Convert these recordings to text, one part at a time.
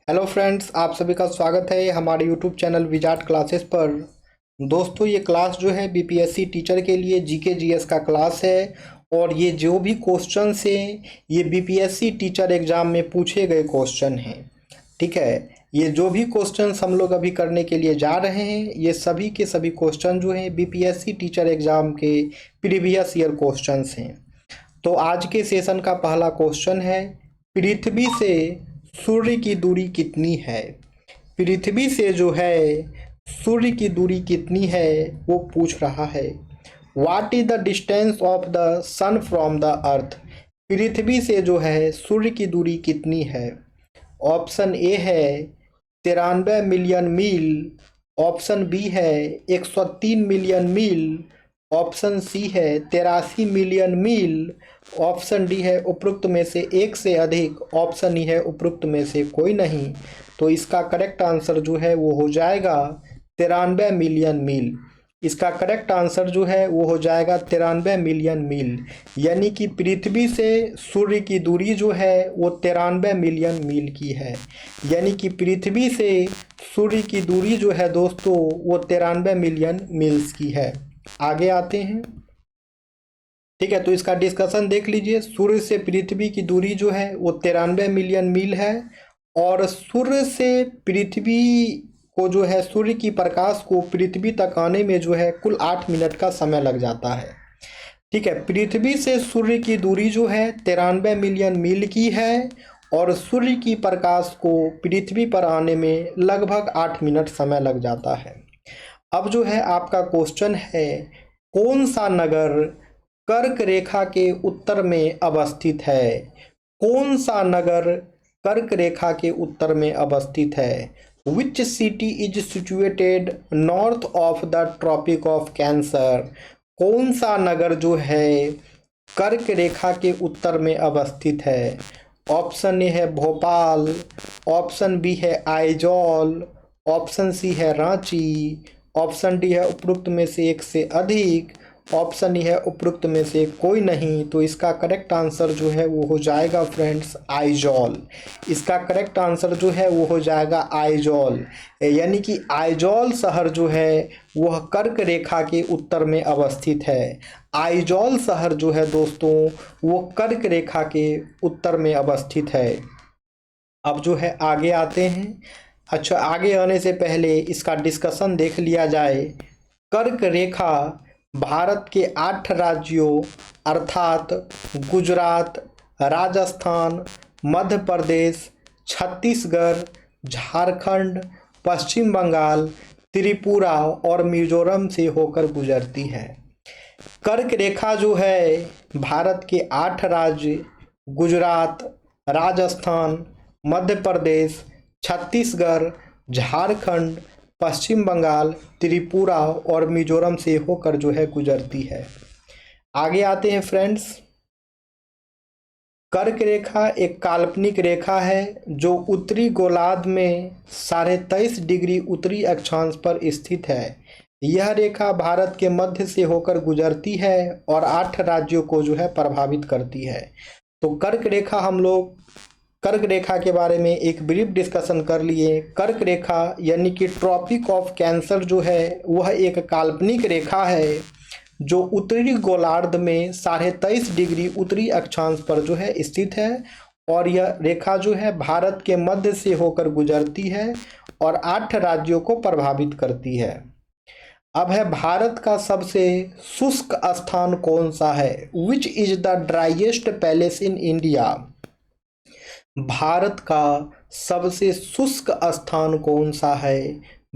Hello friends, आप सभी का स्वागत है हमारे यूट्यूब चैनल विजाट क्लासेस पर। दोस्तों, ये क्लास जो है बीपीएससी टीचर के लिए जीके जीएस का क्लास है। और ये जो भी क्वेश्चंस हैं ये बीपीएससी टीचर एग्ज़ाम में पूछे गए क्वेश्चन हैं। ठीक है, ये जो भी क्वेश्चंस हम लोग अभी करने के लिए जा रहे हैं ये सभी के सभी क्वेश्चन जो हैं बीपीएससी टीचर एग्ज़ाम के प्रीवियस ईयर क्वेश्चंस हैं। तो आज के सेशन का पहला क्वेश्चन है, पृथ्वी से सूर्य की दूरी कितनी है। पृथ्वी से जो है सूर्य की दूरी कितनी है वो पूछ रहा है। What is the distance of the sun from the earth. पृथ्वी से जो है सूर्य की दूरी कितनी है। ऑप्शन ए है 93 मिलियन मील। ऑप्शन बी है 103 मिलियन मील। ऑप्शन सी है 83 मिलियन मील। ऑप्शन डी है उपरोक्त में से एक से अधिक। ऑप्शन ई है उपरोक्त में से कोई नहीं। तो इसका करेक्ट आंसर जो है वो हो जाएगा 93 मिलियन मील। इसका करेक्ट आंसर जो है वो हो जाएगा 93 मिलियन मील। यानी कि पृथ्वी से सूर्य की दूरी जो है वो 93 मिलियन मील की है। यानी कि पृथ्वी से सूर्य की दूरी जो है दोस्तों वो 93 मिलियन मील्स की है। आगे आते हैं। ठीक है, तो इसका डिस्कशन देख लीजिए। सूर्य से पृथ्वी की दूरी जो है वो 93 मिलियन मील है। और सूर्य से पृथ्वी को जो है सूर्य की प्रकाश को पृथ्वी तक आने में जो है कुल 8 मिनट का समय लग जाता है। ठीक है, पृथ्वी से सूर्य की दूरी जो है 93 मिलियन मील की है। और सूर्य की प्रकाश को पृथ्वी पर आने में लगभग 8 मिनट समय लग जाता है। अब जो है आपका क्वेश्चन है, कौन सा नगर कर्क रेखा के उत्तर में अवस्थित है। कौन सा नगर कर्क रेखा के उत्तर में अवस्थित है। Which city is situated north of the Tropic of Cancer. कौन सा नगर जो है कर्क रेखा के उत्तर में अवस्थित है। ऑप्शन ए है भोपाल। ऑप्शन बी है आइजॉल। ऑप्शन सी है रांची। ऑप्शन डी है उपरोक्त में से एक से अधिक। ऑप्शन ई है उपरोक्त में से कोई नहीं। तो इसका करेक्ट आंसर जो है वो हो जाएगा फ्रेंड्स आइजॉल। इसका करेक्ट आंसर जो है वो हो जाएगा आइजॉल। यानी कि आइजॉल शहर जो है वह कर्क रेखा के उत्तर में अवस्थित है। आइजॉल शहर जो है दोस्तों वो कर्क रेखा के उत्तर में अवस्थित है। अब जो है आगे आते हैं। अच्छा, आगे आने से पहले इसका डिस्कशन देख लिया जाए। कर्क रेखा भारत के 8 राज्यों अर्थात गुजरात, राजस्थान, मध्य प्रदेश, छत्तीसगढ़, झारखंड, पश्चिम बंगाल, त्रिपुरा और मिजोरम से होकर गुजरती है। कर्क रेखा जो है भारत के 8 राज्य गुजरात, राजस्थान, मध्य प्रदेश, छत्तीसगढ़, झारखंड, पश्चिम बंगाल, त्रिपुरा और मिजोरम से होकर जो है गुजरती है। आगे आते हैं फ्रेंड्स। कर्क रेखा एक काल्पनिक रेखा है जो उत्तरी गोलार्ध में 23.5 डिग्री उत्तरी अक्षांश पर स्थित है। यह रेखा भारत के मध्य से होकर गुजरती है और 8 राज्यों को जो है प्रभावित करती है। तो कर्क रेखा हम लोग कर्क रेखा के बारे में एक ब्रीफ डिस्कशन कर लिए। कर्क रेखा यानी कि ट्रॉपिक ऑफ कैंसर जो है वह एक काल्पनिक रेखा है जो उत्तरी गोलार्ध में 23.5 डिग्री उत्तरी अक्षांश पर जो है स्थित है। और यह रेखा जो है भारत के मध्य से होकर गुजरती है और 8 राज्यों को प्रभावित करती है। अब है भारत का सबसे शुष्क स्थान कौन सा है। Which is the driest palace in India. Bharat का सबसे शुष्क स्थान कौन सा है।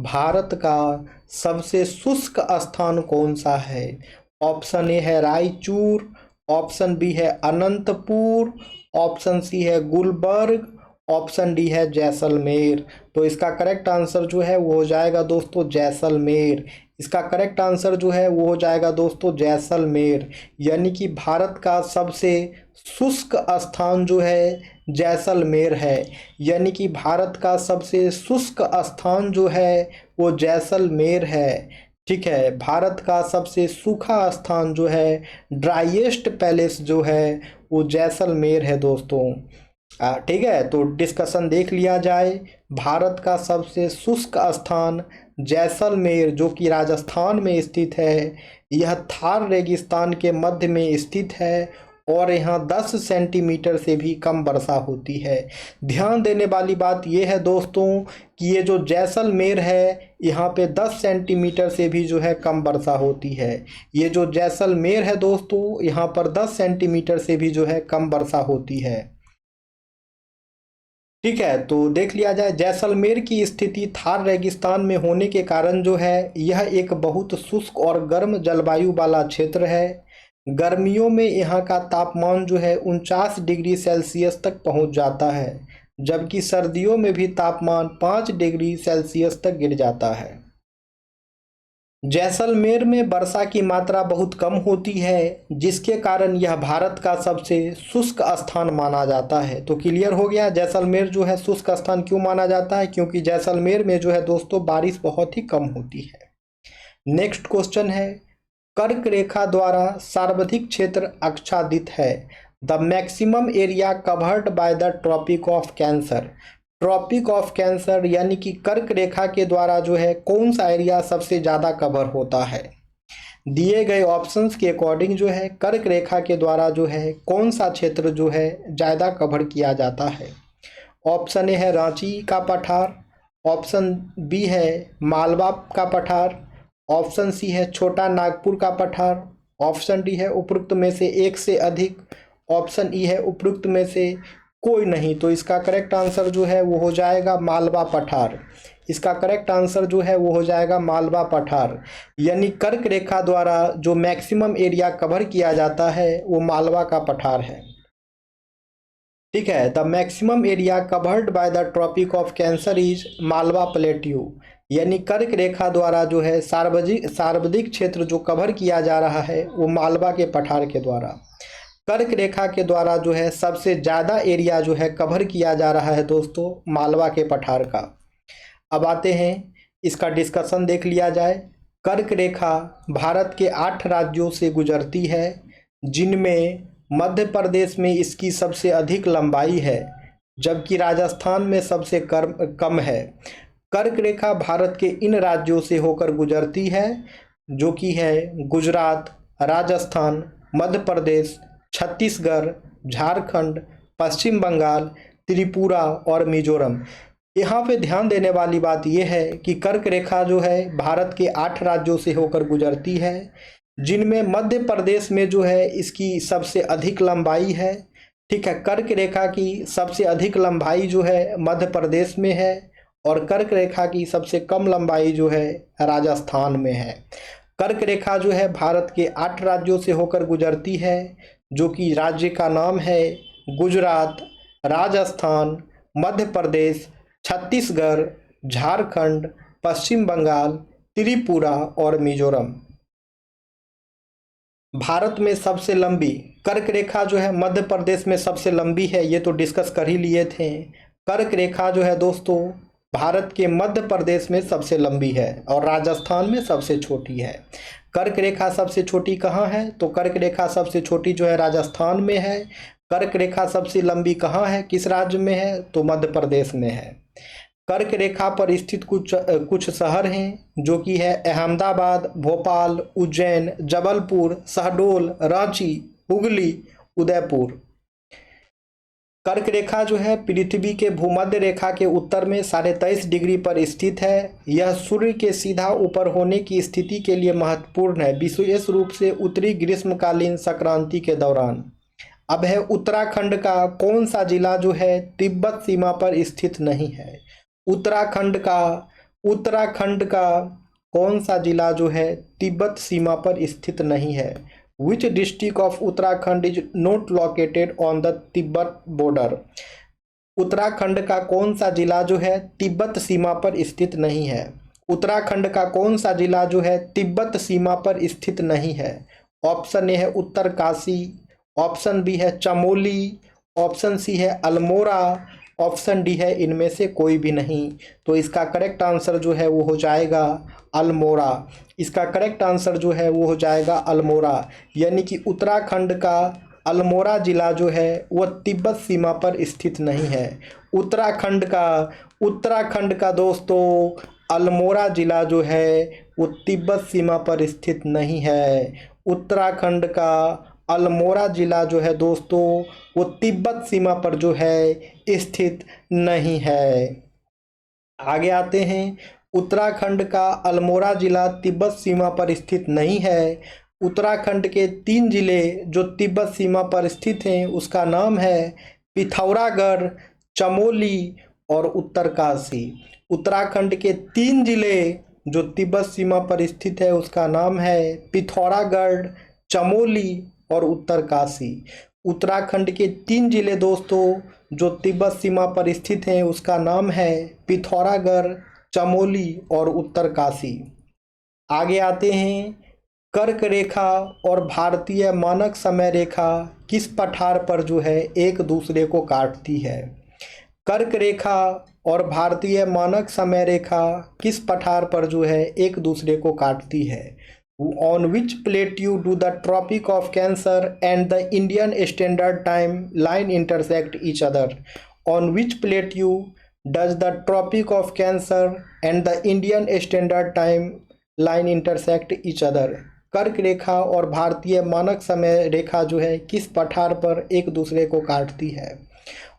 भारत का सबसे शुष्क स्थान कौन सा है। ऑप्शन ए है रायचूर। ऑप्शन बी है अनंतपुर। ऑप्शन सी है गुलबर्ग। ऑप्शन डी है जैसलमेर। तो इसका करेक्ट आंसर जो है वो हो जाएगा दोस्तों जैसलमेर। इसका करेक्ट आंसर जो है वो हो जाएगा दोस्तों जैसलमेर। यानी कि भारत का सबसे शुष्क स्थान जो है जैसलमेर है। यानी कि भारत का सबसे शुष्क स्थान जो है वो जैसलमेर है। ठीक है, भारत का सबसे सूखा स्थान जो है ड्राइएस्ट पैलेस जो है वो जैसलमेर है दोस्तों। ठीक है, तो डिस्कशन देख लिया जाए। भारत का सबसे शुष्क स्थान जैसलमेर जो कि राजस्थान में स्थित है, यह थार रेगिस्तान के मध्य में स्थित है और यहाँ 10 सेंटीमीटर से भी कम वर्षा होती है। ध्यान देने वाली बात यह है दोस्तों कि ये जो जैसलमेर है यहाँ पे 10 सेंटीमीटर से भी जो है कम वर्षा होती है। ये जो जैसलमेर है दोस्तों यहाँ पर 10 सेंटीमीटर से भी जो है कम वर्षा होती है। ठीक है, तो देख लिया जाए। जैसलमेर की स्थिति थार रेगिस्तान में होने के कारण जो है यह एक बहुत शुष्क और गर्म जलवायु वाला क्षेत्र है। गर्मियों में यहाँ का तापमान जो है 49 डिग्री सेल्सियस तक पहुँच जाता है, जबकि सर्दियों में भी तापमान 5 डिग्री सेल्सियस तक गिर जाता है। जैसलमेर में वर्षा की मात्रा बहुत कम होती है, जिसके कारण यह भारत का सबसे शुष्क स्थान माना जाता है। तो क्लियर हो गया, जैसलमेर जो है शुष्क स्थान क्यों माना जाता है, क्योंकि जैसलमेर में जो है दोस्तों बारिश बहुत ही कम होती है। नेक्स्ट क्वेश्चन है, कर्क रेखा द्वारा सर्वाधिक क्षेत्र आच्छादित है। The maximum area covered by the Tropic of Cancer. Tropic of Cancer यानी कि कर्क रेखा के द्वारा जो है कौन सा एरिया सबसे ज़्यादा कवर होता है। दिए गए ऑप्शंस के अकॉर्डिंग जो है कर्क रेखा के द्वारा जो है कौन सा क्षेत्र जो है ज़्यादा कवर किया जाता है। ऑप्शन ए है रांची का पठार, ऑप्शन बी है मालवा का पठार, ऑप्शन सी है छोटा नागपुर का पठार, ऑप्शन डी है उपरोक्त में से एक से अधिक, ऑप्शन ई है उपरोक्त में से कोई नहीं। तो इसका करेक्ट आंसर जो है वो हो जाएगा मालवा पठार। इसका करेक्ट आंसर जो है वो हो जाएगा मालवा पठार। यानी कर्क रेखा द्वारा जो मैक्सिमम एरिया कवर किया जाता है वो मालवा का पठार है। ठीक है, the maximum area covered by the Tropic of Cancer is Malwa plateau. यानी कर्क रेखा द्वारा जो है सर्वाधिक क्षेत्र जो कवर किया जा रहा है वो मालवा के पठार के द्वारा। कर्क रेखा के द्वारा जो है सबसे ज़्यादा एरिया जो है कवर किया जा रहा है दोस्तों मालवा के पठार का। अब आते हैं इसका डिस्कशन देख लिया जाए। कर्क रेखा भारत के 8 राज्यों से गुजरती है, जिनमें मध्य प्रदेश में इसकी सबसे अधिक लंबाई है, जबकि राजस्थान में सबसे कम है। कर्क रेखा भारत के इन राज्यों से होकर गुजरती है जो कि है गुजरात, राजस्थान, मध्य प्रदेश, छत्तीसगढ़, झारखंड, पश्चिम बंगाल, त्रिपुरा और मिजोरम। यहाँ पे ध्यान देने वाली बात यह है कि कर्क रेखा जो है भारत के 8 राज्यों से होकर गुजरती है, जिनमें मध्य प्रदेश में जो है इसकी सबसे अधिक लंबाई है। ठीक है, कर्क रेखा की सबसे अधिक लंबाई जो है मध्य प्रदेश में है और कर्क रेखा की सबसे कम लंबाई जो है राजस्थान में है। कर्क रेखा जो है भारत के 8 राज्यों से होकर गुजरती है, जो कि राज्य का नाम है गुजरात, राजस्थान, मध्य प्रदेश, छत्तीसगढ़, झारखंड, पश्चिम बंगाल, त्रिपुरा और मिजोरम। भारत में सबसे लंबी कर्क रेखा जो है मध्य प्रदेश में सबसे लंबी है, ये तो डिस्कस कर ही लिए थे। कर्क रेखा जो है दोस्तों भारत के मध्य प्रदेश में सबसे लंबी है और राजस्थान में सबसे छोटी है। कर्क रेखा सबसे छोटी कहाँ है, तो कर्क रेखा सबसे छोटी जो है राजस्थान में है। कर्क रेखा सबसे लंबी कहाँ है, किस राज्य में है, तो मध्य प्रदेश में है। कर्क रेखा पर स्थित कुछ शहर हैं जो कि है अहमदाबाद, भोपाल, उज्जैन, जबलपुर, शहडोल, रांची, हुगली, उदयपुर। कर्क रेखा जो है पृथ्वी के भूमध्य रेखा के उत्तर में 23.5 डिग्री पर स्थित है। यह सूर्य के सीधा ऊपर होने की स्थिति के लिए महत्वपूर्ण है, विशेष रूप से उत्तरी ग्रीष्मकालीन संक्रांति के दौरान। अब है उत्तराखंड का कौन सा जिला जो है तिब्बत सीमा पर स्थित नहीं है। उत्तराखंड का कौन सा जिला जो है तिब्बत सीमा पर स्थित नहीं है। Which district of Uttarakhand is not located on the Tibet border? Uttarakhand का कौन सा जिला जो है तिब्बत सीमा पर स्थित नहीं है। उत्तराखंड का कौन सा जिला जो है तिब्बत सीमा पर स्थित नहीं है। ऑप्शन ए है उत्तरकाशी, ऑप्शन बी है चमोली, ऑप्शन सी है अल्मोड़ा, ऑप्शन डी है इनमें से कोई भी नहीं। तो इसका करेक्ट आंसर जो है वो हो जाएगा अल्मोड़ा। इसका करेक्ट आंसर जो है वो हो जाएगा अल्मोड़ा। यानी कि उत्तराखंड का अल्मोड़ा जिला जो है वह तिब्बत सीमा पर स्थित नहीं है। उत्तराखंड का दोस्तों अल्मोड़ा जिला जो है वो तिब्बत सीमा पर स्थित नहीं है। उत्तराखंड का अल्मोड़ा जिला जो है दोस्तों वो तिब्बत सीमा पर जो है स्थित नहीं है। आगे आते हैं। उत्तराखंड का अल्मोड़ा जिला तिब्बत सीमा पर स्थित नहीं है। उत्तराखंड के 3 जिले जो तिब्बत सीमा पर स्थित हैं उसका नाम है पिथौरागढ़, चमोली और उत्तरकाशी। उत्तराखंड के 3 जिले जो तिब्बत सीमा पर स्थित है उसका नाम है पिथौरागढ़, चमोली और उत्तरकाशी। उत्तराखंड के 3 जिले दोस्तों जो तिब्बत सीमा पर स्थित हैं उसका नाम है पिथौरागढ़, चमोली और उत्तरकाशी। आगे आते हैं। कर्क रेखा और भारतीय मानक समय रेखा किस पठार पर जो है एक दूसरे को काटती है? कर्क रेखा और भारतीय मानक समय रेखा किस पठार पर जो है एक दूसरे को काटती है? On which plateau do the Tropic of Cancer and the Indian Standard Time line intersect each other? On which plateau does the Tropic of Cancer and the Indian Standard Time line intersect each other? कर्क रेखा और भारतीय मानक समय रेखा जो है किस पठार पर एक दूसरे को काटती है?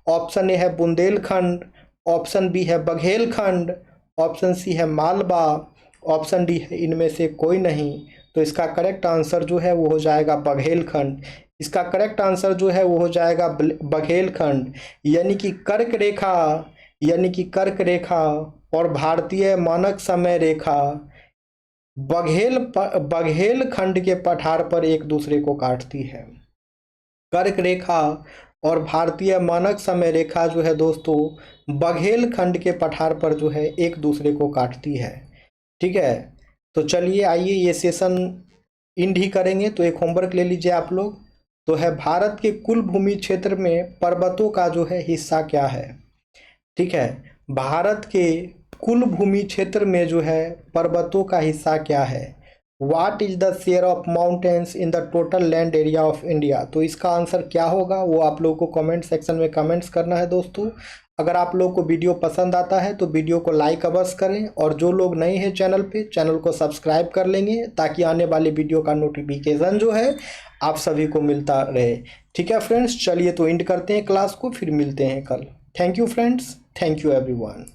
ऑप्शन ए है बुंदेलखंड, ऑप्शन बी है बघेलखंड, ऑप्शन सी है मालवा, ऑप्शन डी है इनमें से कोई नहीं। तो इसका करेक्ट आंसर जो है वो हो जाएगा बघेलखंड। इसका करेक्ट आंसर जो है वो हो जाएगा बघेलखंड। यानी कि कर्क रेखा और भारतीय मानक समय रेखा बघेलखंड के पठार पर एक दूसरे को काटती है। कर्क रेखा और भारतीय मानक समय रेखा जो है दोस्तों बघेलखंड के पठार पर जो है एक दूसरे को काटती है। ठीक है, तो चलिए आइए ये सेशन इंड ही करेंगे। तो एक होमवर्क ले लीजिए आप लोग। तो है भारत के कुल भूमि क्षेत्र में पर्वतों का जो है हिस्सा क्या है? ठीक है, भारत के कुल भूमि क्षेत्र में जो है पर्वतों का हिस्सा क्या है? What is the share of mountains in the total land area of India? तो इसका आंसर क्या होगा वो आप लोगों को कमेंट सेक्शन में कमेंट्स करना है दोस्तों। अगर आप लोगों को वीडियो पसंद आता है तो वीडियो को लाइक अवश्य करें, और जो लोग नए हैं चैनल पे चैनल को सब्सक्राइब कर लेंगे ताकि आने वाली वीडियो का नोटिफिकेशन जो है आप सभी को मिलता रहे। ठीक है फ्रेंड्स, चलिए तो एंड करते हैं क्लास को, फिर मिलते हैं कल। Thank you friends, thank you everyone.